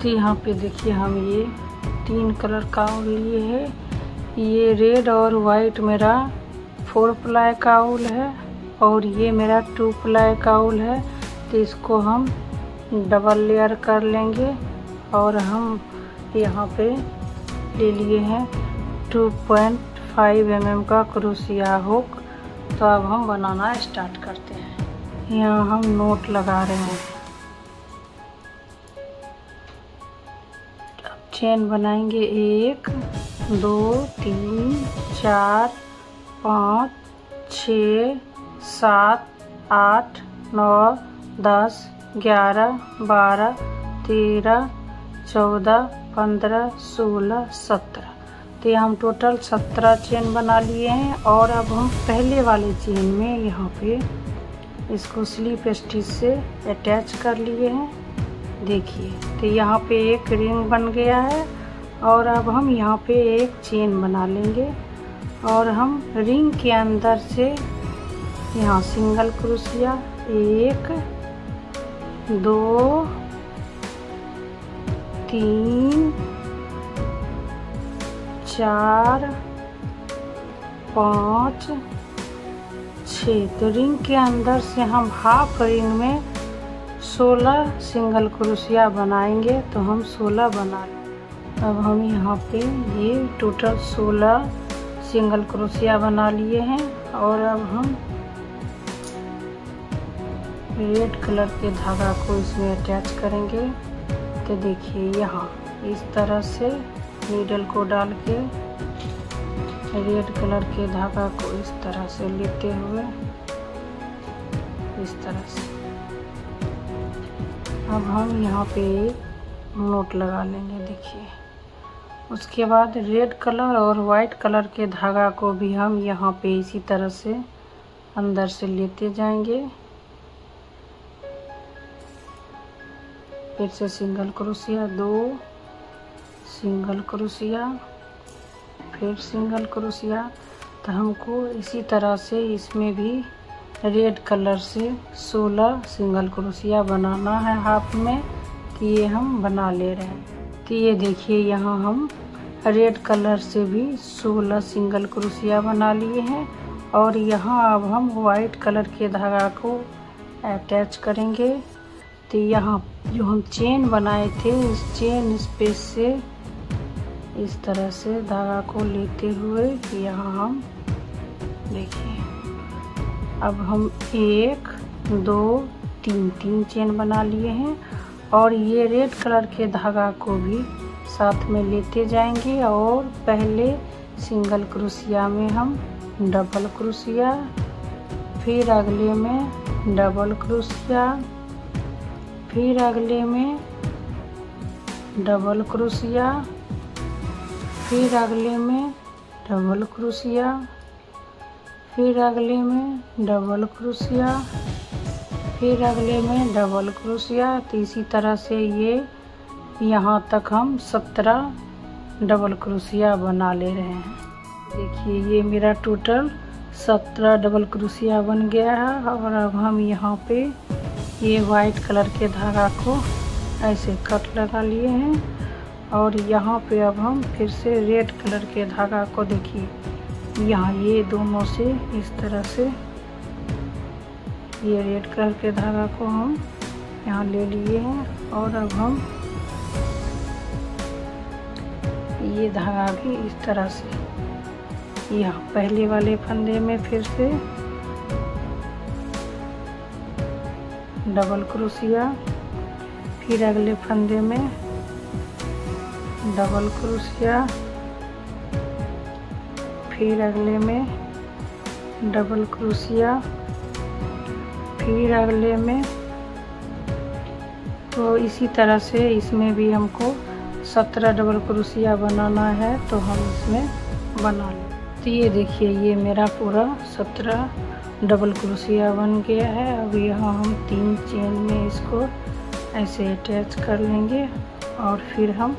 तो यहाँ पे देखिए हम ये 3 कलर काउल लिए है। ये रेड और वाइट मेरा 4 प्लाई काउल है और ये मेरा 2 प्लाई काउल है। तो इसको हम डबल लेयर कर लेंगे और हम यहाँ पे ले लिए हैं 2.5 mm का क्रोशिया हुक। तो अब हम बनाना स्टार्ट करते हैं। यहाँ हम नोट लगा रहे हैं। अब चेन बनाएंगे 1 2 3 4 5 6 7 8 9 10 11 12 13 14 15 16 17। तो हम टोटल 17 चेन बना लिए हैं। और अब हम पहले वाले चेन में यहाँ पे इसको स्लिप स्टिच से अटैच कर लिए हैं। देखिए तो यहाँ पे एक रिंग बन गया है। और अब हम यहाँ पे एक चेन बना लेंगे और हम रिंग के अंदर से यहाँ सिंगल क्रोशिया 1 2 3 4 5 6। तो रिंग के अंदर से हम हाफ रिंग में 16 सिंगल क्रोशिया बनाएंगे। तो हम 16 बना लें। अब हम यहाँ पे ये टोटल 16 सिंगल क्रोशिया बना लिए हैं। और अब हम रेड कलर के धागा को इसमें अटैच करेंगे। तो देखिए यहाँ इस तरह से नीडल को डाल के रेड कलर के धागा को इस तरह से लेते हुए इस तरह से अब हम यहाँ पे नोट लगा लेंगे। देखिए उसके बाद रेड कलर और वाइट कलर के धागा को भी हम यहाँ पे इसी तरह से अंदर से लेते जाएंगे। फिर से सिंगल क्रोशिया 2 सिंगल क्रोशिया फिर सिंगल क्रोशिया। तो हमको इसी तरह से इसमें भी रेड कलर से 16 सिंगल क्रोशिया बनाना है हाफ में। तो ये हम बना ले रहे हैं। तो ये देखिए यहाँ हम रेड कलर से भी 16 सिंगल क्रोशिया बना लिए हैं। और यहाँ अब हम वाइट कलर के धागा को अटैच करेंगे। तो यहाँ जो हम चेन बनाए थे इस चेन स्पेस से इस तरह से धागा को लेते हुए यहाँ हम देखिए अब हम 1 2 3 चेन बना लिए हैं। और ये रेड कलर के धागा को भी साथ में लेते जाएंगे। और पहले सिंगल क्रोशिया में हम डबल क्रोशिया, फिर अगले में डबल क्रोशिया, फिर अगले में डबल क्रोशिया, फिर अगले में डबल क्रोशिया, फिर अगले में डबल क्रोशिया, फिर अगले में डबल क्रोशिया। तो इसी तरह से ये यहाँ तक हम 17 डबल क्रोशिया बना ले रहे हैं। देखिए ये मेरा टोटल 17 डबल क्रोशिया बन गया है। और अब हम यहाँ पे ये वाइट कलर के धागा को ऐसे कट लगा लिए हैं। और यहाँ पे अब हम फिर से रेड कलर के धागा को देखिए यहाँ ये दोनों से इस तरह से ये रेड कलर के धागा को हम यहाँ ले लिए हैं। और अब हम ये धागा भी इस तरह से यहाँ पहले वाले फंदे में फिर से डबल क्रोशिया, फिर अगले फंदे में डबल क्रोशिया, फिर अगले में डबल क्रोशिया, फिर अगले में। तो इसी तरह से इसमें भी हमको 17 डबल क्रोशिया बनाना है। तो हम इसमें बना लें। तो ये देखिए ये मेरा पूरा 17 डबल क्रोशिया बन गया है। अब यहाँ हम 3 चेन में इसको ऐसे अटैच कर लेंगे और फिर हम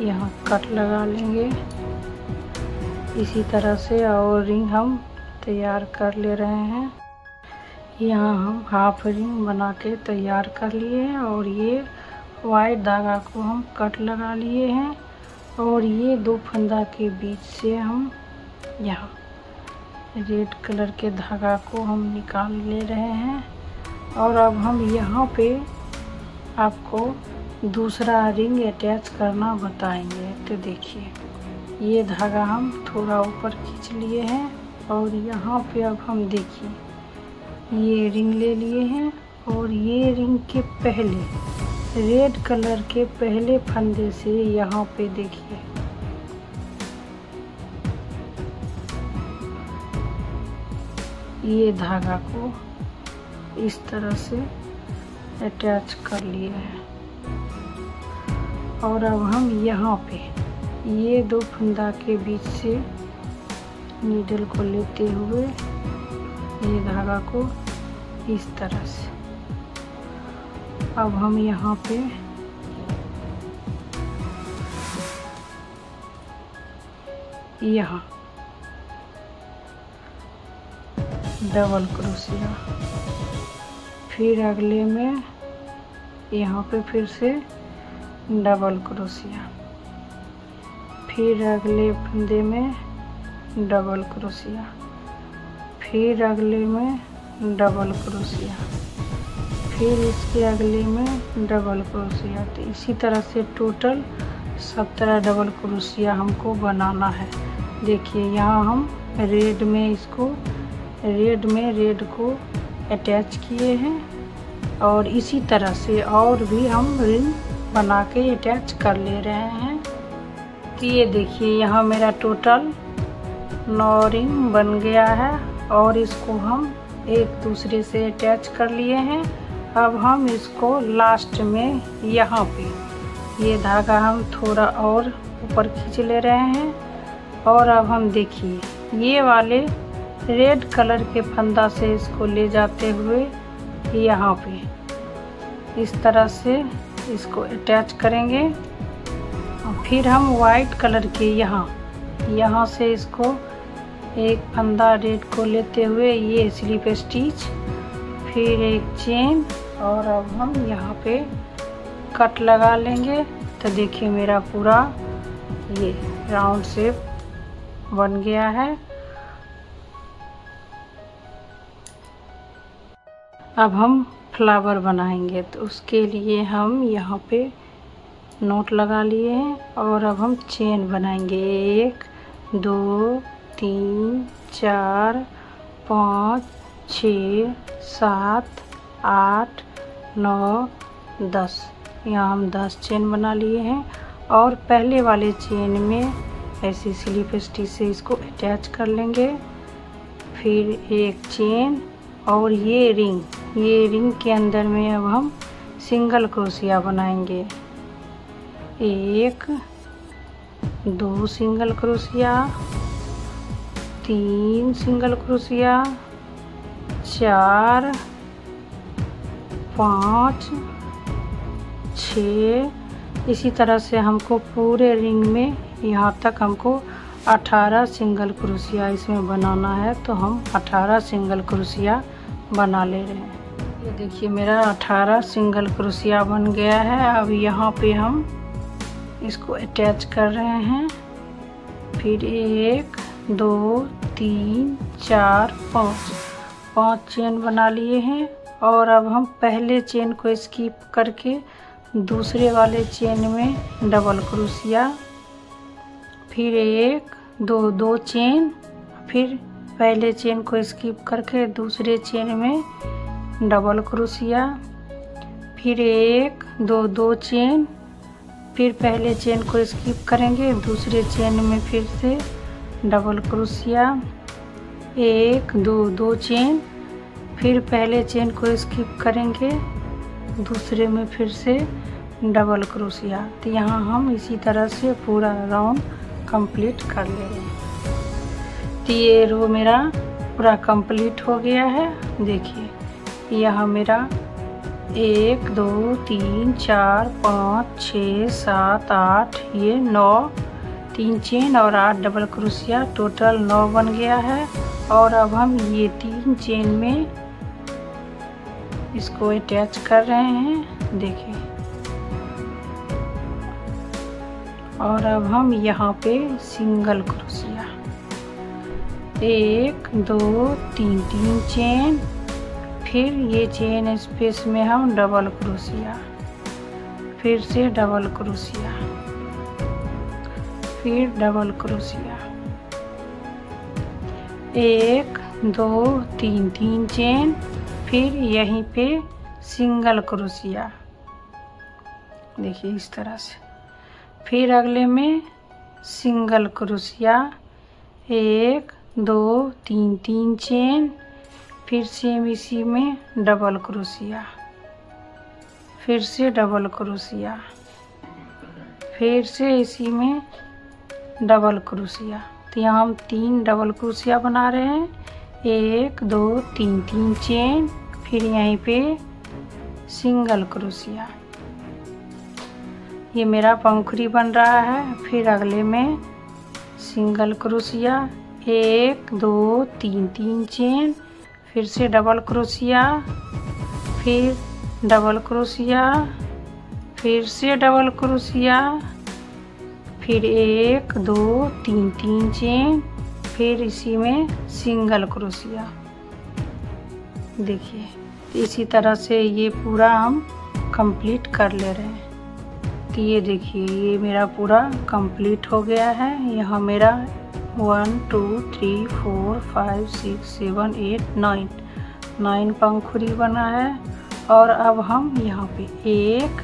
यहाँ कट लगा लेंगे इसी तरह से। और रिंग हम तैयार कर ले रहे हैं। यहाँ हम हाफ रिंग बना के तैयार कर लिए हैं। और ये वाइट धागा को हम कट लगा लिए हैं और ये 2 फंदा के बीच से हम यहाँ रेड कलर के धागा को हम निकाल ले रहे हैं। और अब हम यहाँ पे आपको दूसरा रिंग अटैच करना बताएंगे। तो देखिए ये धागा हम थोड़ा ऊपर खींच लिए हैं और यहाँ पे अब हम देखिए ये रिंग ले लिए हैं और ये रिंग के पहले रेड कलर के पहले फंदे से यहाँ पे देखिए ये धागा को इस तरह से अटैच कर लिए हैं। और अब हम यहाँ पे ये 2 फंदा के बीच से नीडल को लेते हुए ये धागा को इस तरह से अब हम यहाँ पे यहाँ डबल क्रोशिया, फिर अगले में यहाँ पे फिर से डबल क्रोशिया, फिर अगले फंदे में डबल क्रोशिया, फिर अगले में डबल क्रोशिया, फिर इसके अगले में डबल क्रोशिया। तो इसी तरह से टोटल 17 डबल क्रोशिया हमको बनाना है। देखिए यहाँ हम रेड में इसको रेड को अटैच किए हैं और इसी तरह से और भी हम रिंग बना के अटैच कर ले रहे हैं। तो ये देखिए यहाँ मेरा टोटल 9 रिंग बन गया है और इसको हम एक दूसरे से अटैच कर लिए हैं। अब हम इसको लास्ट में यहाँ पे ये धागा हम थोड़ा और ऊपर खींच ले रहे हैं और अब हम देखिए ये वाले रेड कलर के फंदा से इसको ले जाते हुए यहाँ पे इस तरह से इसको अटैच करेंगे। और फिर हम वाइट कलर के यहाँ से इसको एक फंदा रेड को लेते हुए ये स्लिप स्टिच, फिर एक चेन और अब हम यहाँ पे कट लगा लेंगे। तो देखिए मेरा पूरा ये राउंड शेप बन गया है। अब हम फ्लावर बनाएंगे तो उसके लिए हम यहाँ पे नोट लगा लिए हैं और अब हम चेन बनाएंगे। 1 2 3 4 5 6 7 8 9 10, यहाँ हम 10 चेन बना लिए हैं और पहले वाले चेन में ऐसी स्लिप स्टिच से इसको अटैच कर लेंगे। फिर एक चेन और ये रिंग के अंदर में अब हम सिंगल क्रोशिया बनाएंगे। 1 2 सिंगल क्रोशिया, 3 सिंगल क्रोशिया, 4 5 6। इसी तरह से हमको पूरे रिंग में यहाँ तक हमको 18 सिंगल क्रोशिया इसमें बनाना है। तो हम 18 सिंगल क्रोशिया बना ले रहे हैं। ये देखिए मेरा 18 सिंगल क्रोशिया बन गया है। अब यहाँ पे हम इसको अटैच कर रहे हैं। फिर 1 2 3 4 5 चेन बना लिए हैं और अब हम पहले चेन को स्किप करके दूसरे वाले चेन में डबल क्रोशिया, फिर 1 2 चेन, फिर पहले चेन को स्किप करके दूसरे चेन में डबल क्रोशिया, फिर 1 2 चेन, फिर पहले चेन को स्किप करेंगे दूसरे चेन में फिर से डबल क्रोशिया, 1 2 चेन, फिर पहले चेन को स्किप करेंगे दूसरे में फिर से डबल क्रोशिया। तो यहाँ हम इसी तरह से पूरा राउंड कंप्लीट कर ले रहे हैं। तो ये रो मेरा पूरा कंप्लीट हो गया है। देखिए यहाँ मेरा 1 2 3 4 5 6 7 8 ये 9 3 चेन और 8 डबल क्रोशिया, टोटल 9 बन गया है। और अब हम ये 3 चेन में इसको अटैच कर रहे हैं। देखिए और अब हम यहाँ पे सिंगल क्रोशिया, 1 2 3 3 चेन, फिर ये चेन स्पेस में हम डबल क्रोशिया, फिर से डबल क्रोशिया, फिर डबल क्रोशिया, 1 2 3 3 चेन, फिर यहीं पे सिंगल क्रोशिया, देखिए इस तरह से। फिर अगले में सिंगल क्रोशिया, 1 2 3 3 चेन, फिर सेम इसी में डबल क्रोशिया, फिर से डबल क्रोशिया, फिर से इसी में डबल क्रोशिया। तो यहाँ हम 3 डबल क्रोशिया बना रहे हैं, 1 2 3 3 चेन, फिर यहीं पे सिंगल क्रोशिया। ये मेरा पंखुड़ी बन रहा है। फिर अगले में सिंगल क्रोशिया, 1 2 3 3 चेन, फिर से डबल क्रोशिया, फिर डबल क्रोशिया, फिर से डबल क्रोशिया, फिर 1 2 3 3 चेन, फिर इसी में सिंगल क्रोशिया। देखिए इसी तरह से ये पूरा हम कंप्लीट कर ले रहे हैं। तो ये देखिए ये मेरा पूरा कंप्लीट हो गया है। यहाँ मेरा 1 2 3 4 5 6 7 8 9 पंखुड़ी बना है। और अब हम यहाँ पे 1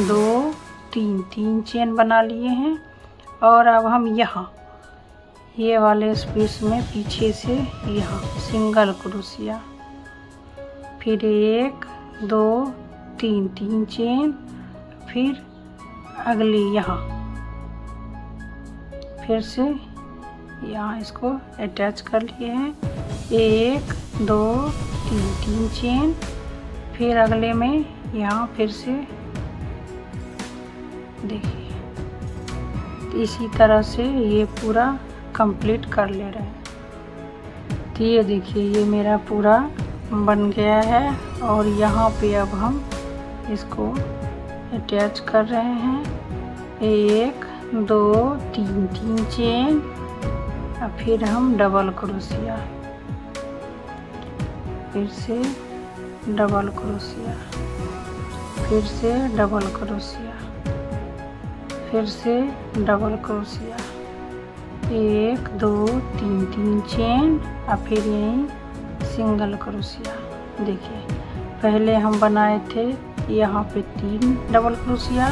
2 3 चेन बना लिए हैं। और अब हम यहाँ ये वाले स्पेस में पीछे से यहाँ सिंगल क्रोशिया, फिर 1 2 3 चेन, फिर अगली यहाँ फिर से यहाँ इसको अटैच कर लिए हैं, 1 2 3 चेन, फिर अगले में यहाँ फिर से देखिए इसी तरह से ये पूरा कंप्लीट कर ले रहे हैं। तो ये देखिए ये मेरा पूरा बन गया है। और यहाँ पे अब हम इसको अटैच कर रहे हैं, 1 2 3 चेन, और फिर हम डबल क्रोशिया, फिर से डबल क्रोशिया, फिर से डबल क्रोशिया, फिर से डबल क्रोशिया, 1 2 3 चेन, और फिर यहीं सिंगल क्रोशिया। देखिए पहले हम बनाए थे यहाँ पे 3 डबल क्रोशिया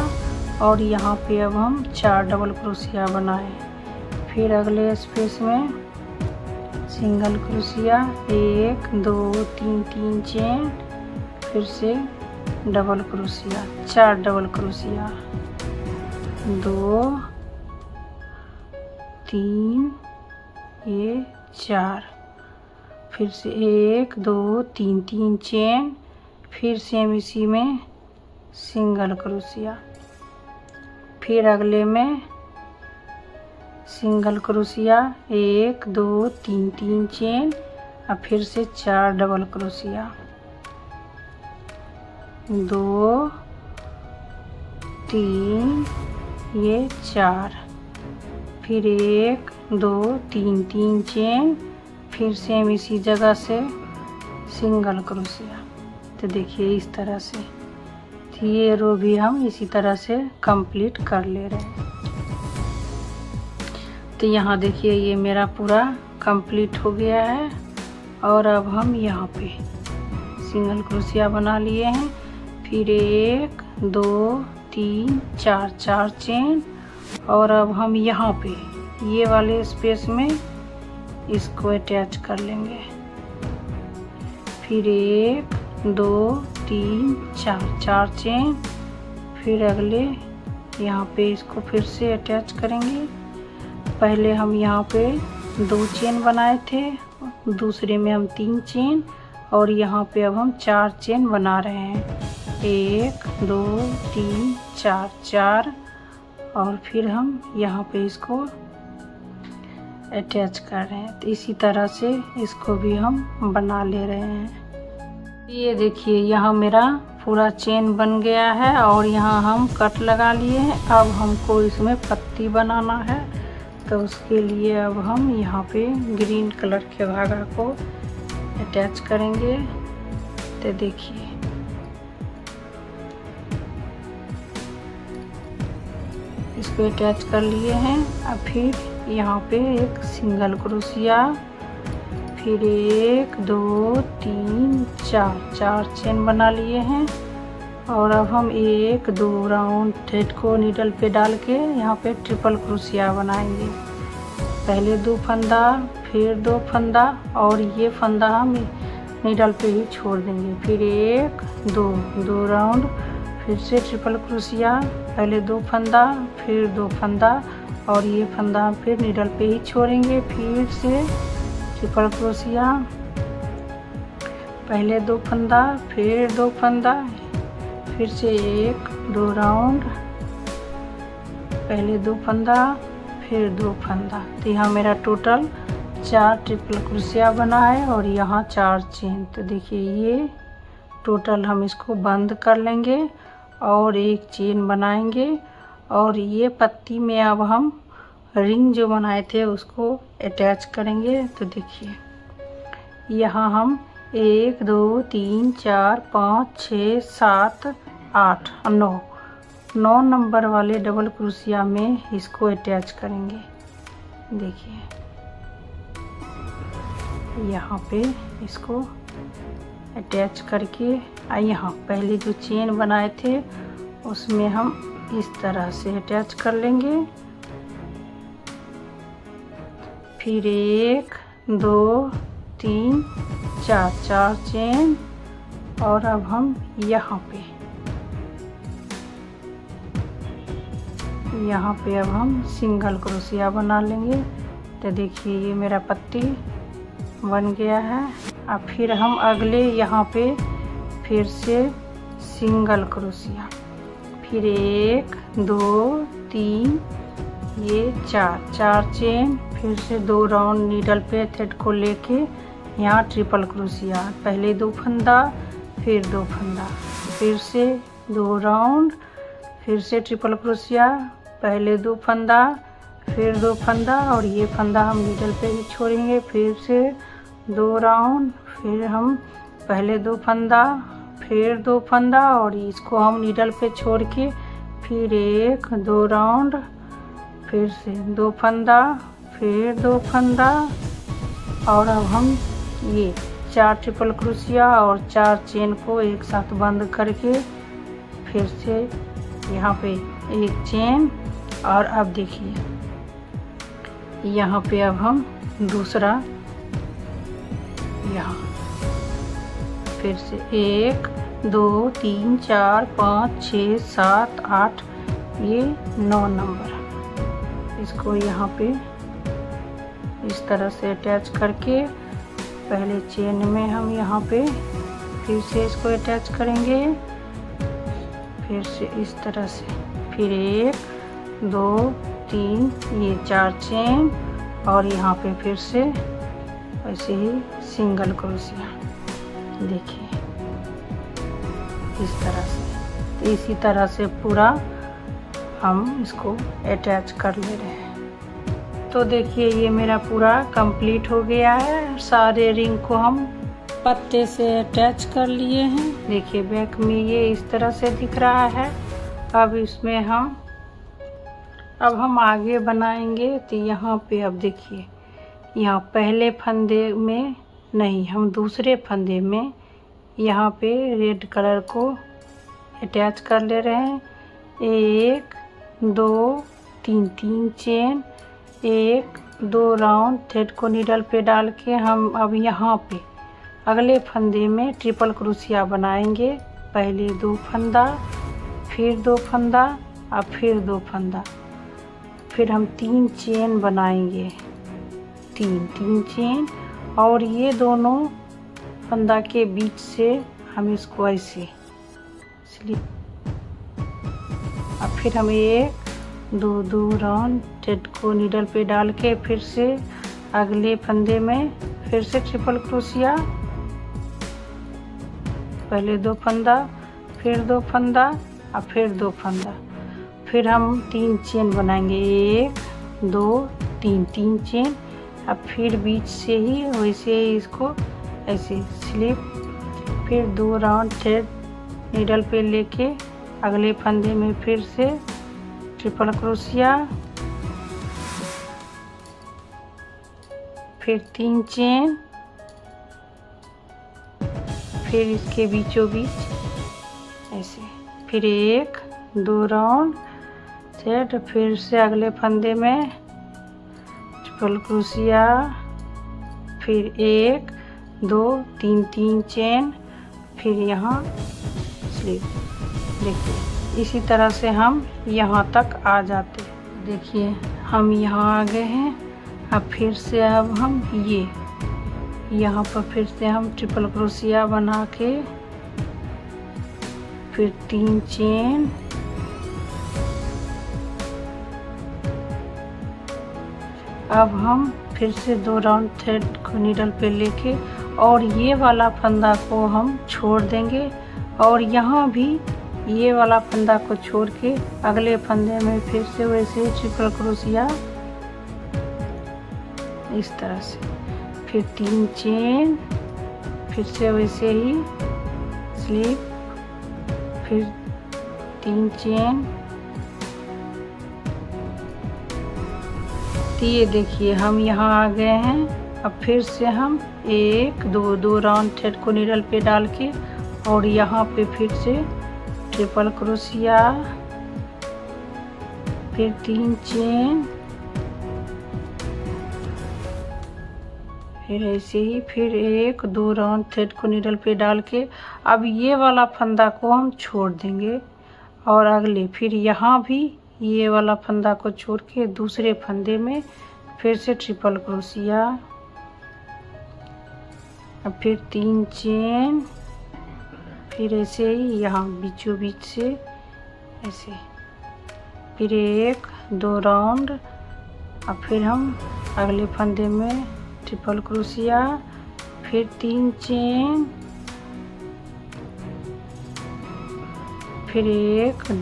और यहाँ पे अब हम 4 डबल क्रोशिया बनाए। फिर अगले स्पेस में सिंगल क्रोशिया, 1 2 3 चेन, फिर से डबल क्रोशिया, 4 डबल क्रोशिया, 2 3 ये 4, फिर से 1 2 3 चेन, फिर सेम इसी में सिंगल क्रोशिया, फिर अगले में सिंगल क्रोशिया, 1 2 3 चेन, और फिर से 4 डबल क्रोशिया, 2 3 ये 4, फिर 1 2 3 चेन, फिर सेम इसी जगह से सिंगल क्रोशिया। तो देखिए इस तरह से ये रो भी हम इसी तरह से कंप्लीट कर ले रहे हैं। तो यहाँ देखिए ये मेरा पूरा कंप्लीट हो गया है। और अब हम यहाँ पे सिंगल क्रोशिया बना लिए हैं, फिर 1 2 3 4 चेन, और अब हम यहाँ पे ये वाले स्पेस में इसको अटैच कर लेंगे, फिर 1 2 3 4 चेन, फिर अगले यहाँ पे इसको फिर से अटैच करेंगे। पहले हम यहाँ पे 2 चेन बनाए थे, दूसरे में हम 3 चेन, और यहाँ पे अब हम 4 चेन बना रहे हैं, 1 2 3 4 और फिर हम यहाँ पे इसको अटैच कर रहे हैं। तो इसी तरह से इसको भी हम बना ले रहे हैं। ये देखिए यहाँ मेरा पूरा चेन बन गया है और यहाँ हम कट लगा लिए हैं। अब हमको इसमें पत्ती बनाना है, तो उसके लिए अब हम यहाँ पे ग्रीन कलर के धागा को अटैच करेंगे। तो देखिए इसको अटैच कर लिए हैं। अब फिर यहाँ पे एक सिंगल क्रोशिया, फिर 1 2 3 4 चेन बना लिए हैं। और अब हम 1 2 राउंड थ्रेड को नीडल पे डाल के यहाँ पे ट्रिपल क्रोशिया बनाएंगे। पहले 2 फंदा, फिर 2 फंदा और ये फंदा हम नीडल पे ही छोड़ देंगे। फिर 1 2 राउंड, फिर से ट्रिपल क्रोशिया, पहले 2 फंदा, फिर 2 फंदा और ये फंदा हम फिर नीडल पे ही छोड़ेंगे। फिर से ट्रिपल क्रोशिया, पहले 2 फंदा, फिर 2 फंदा, फिर से 1 2 राउंड, पहले 2 फंदा, फिर 2 फंदा। तो यहाँ मेरा टोटल 4 ट्रिपल क्रोशिया बना है और यहाँ 4 चेन। तो देखिए ये टोटल हम इसको बंद कर लेंगे और एक चेन बनाएंगे। और ये पत्ती में अब हम रिंग जो बनाए थे उसको अटैच करेंगे। तो देखिए यहाँ हम 1 2 3 4 5 6 7 8 9 नंबर वाले डबल क्रोशिया में इसको अटैच करेंगे। देखिए यहाँ पे इसको अटैच करके यहाँ पहले जो चेन बनाए थे उसमें हम इस तरह से अटैच कर लेंगे। फिर 1 2 3 4 चेन और अब हम यहाँ पे अब हम सिंगल क्रोशिया बना लेंगे। तो देखिए ये मेरा पत्ती बन गया है। अब फिर हम अगले यहाँ पे फिर से सिंगल क्रोशिया, फिर 1 2 3 ये 4 चेन, फिर से 2 राउंड नीडल पे थ्रेड को लेके यहाँ ट्रिपल क्रोशिया, पहले 2 फंदा, फिर 2 फंदा, फिर से 2 राउंड, फिर से ट्रिपल क्रोशिया, पहले 2 फंदा, फिर 2 फंदा और ये फंदा हम नीडल पे ही छोड़ेंगे। फिर से 2 राउंड, फिर हम पहले 2 फंदा, फिर 2 फंदा और इसको हम नीडल पे छोड़ के फिर 1 2 राउंड, फिर से 2 फंदा, फिर 2 फंदा और अब हम ये 4 ट्रिपल क्रोशिया और 4 चेन को एक साथ बंद करके फिर से यहाँ पे एक चेन। और अब देखिए यहाँ पे अब हम दूसरा यहाँ फिर से 1 2 3 4 5 6 7 8 ये 9 नंबर, इसको यहाँ पे इस तरह से अटैच करके पहले चेन में हम यहाँ पे फिर से इसको अटैच करेंगे। फिर से इस तरह से फिर 1 2 3 ये 4 चेन और यहाँ पे फिर से ऐसे ही सिंगल क्रोशिया। देखिए इस तरह से, तो इसी तरह से पूरा हम इसको अटैच कर ले रहे हैं। तो देखिए ये मेरा पूरा कंप्लीट हो गया है। सारे रिंग को हम पत्ते से अटैच कर लिए हैं। देखिए बैक में ये इस तरह से दिख रहा है। अब इसमें हम आगे बनाएंगे। तो यहाँ पे अब देखिए यहाँ पहले फंदे में नहीं, हम दूसरे फंदे में यहाँ पे रेड कलर को अटैच कर ले रहे हैं। 1 2 3 चेन, 1 2 राउंड थ्रेड को नीडल पे डाल के हम अब यहाँ पे अगले फंदे में ट्रिपल क्रोशिया बनाएंगे। पहले 2 फंदा, फिर 2 फंदा और फिर 2 फंदा, फिर हम 3 चेन बनाएंगे, 3 चेन और ये दोनों फंदा के बीच से हम इसको ऐसे अब फिर हम 1 2 राउंड थ्रेड को नीडल पे डाल के फिर से अगले फंदे में फिर से ट्रिपल क्रोशिया, पहले 2 फंदा, फिर 2 फंदा और फिर 2 फंदा। फिर हम 3 चेन बनाएंगे, 1 2 3 चेन। अब फिर बीच से ही वैसे ही इसको ऐसे स्लिप, फिर 2 राउंड थ्रेड नीडल पे लेके अगले फंदे में फिर से ट्रिपल क्रोशिया, फिर 3 चेन, फिर इसके बीचों बीच ऐसे, फिर 1 2 राउंड थ्रेड, फिर से अगले फंदे में ट्रिपल क्रोशिया, फिर 1 2 3 चेन, फिर यहाँ स्लिप। देखिए इसी तरह से हम यहाँ तक आ जाते। देखिए हम यहाँ आ गए हैं। अब फिर से अब हम यहाँ पर फिर से हम ट्रिपल क्रोशिया बना के फिर 3 चेन, अब हम फिर से 2 राउंड थ्रेड को नीडल पे लेके और ये वाला फंदा को हम छोड़ देंगे और यहाँ भी ये वाला फंदा को छोड़ के अगले फंदे में फिर से वैसे ट्रिपल क्रोशिया इस तरह से, फिर 3 चेन, फिर से वैसे ही स्लिप, फिर 3 चेन। तो ये देखिए हम यहाँ आ गए हैं। अब फिर से हम 1 2 राउंड थ्रेड को नीडल पे डाल के और यहाँ पे फिर से ट्रिपल क्रोशिया, फिर 3 चेन, फिर ऐसे ही फिर 1 2 राउंड थ्रेड को नीडल पे डाल के अब ये वाला फंदा को हम छोड़ देंगे और अगले फिर यहाँ भी ये वाला फंदा को छोड़ के दूसरे फंदे में फिर से ट्रिपल क्रोशिया, अब फिर 3 चेन, फिर ऐसे ही यहाँ बीचों बीच से ऐसे, फिर 1 2 राउंड। अब फिर हम अगले फंदे में ट्रिपल क्रोशिया, फिर 3 चेन, फिर 1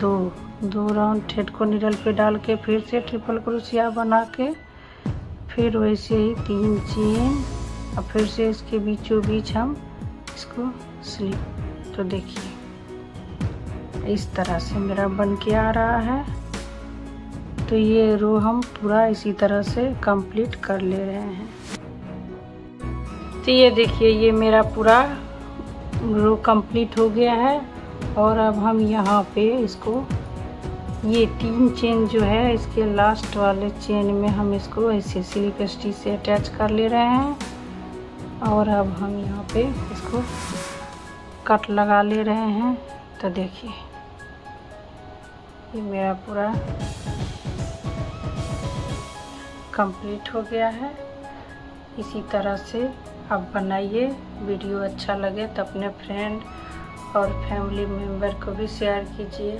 2 राउंड थ्रेड को नीडल पे डाल के फिर से ट्रिपल क्रोशिया बना के फिर वैसे ही 3 चेन, अब फिर से इसके बीचों बीच हम इसको स्लिप। तो देखिए इस तरह से मेरा बन के आ रहा है। तो ये रो हम पूरा इसी तरह से कंप्लीट कर ले रहे हैं। तो ये देखिए ये मेरा पूरा रो कंप्लीट हो गया है और अब हम यहाँ पे इसको ये 3 चेन जो है इसके लास्ट वाले चेन में हम इसको ऐसे स्लिप स्टिच से अटैच कर ले रहे हैं और अब हम यहाँ पे इसको कट लगा ले रहे हैं। तो देखिए ये मेरा पूरा कंप्लीट हो गया है। इसी तरह से आप बनाइए। वीडियो अच्छा लगे तो अपने फ्रेंड और फैमिली मेम्बर को भी शेयर कीजिए।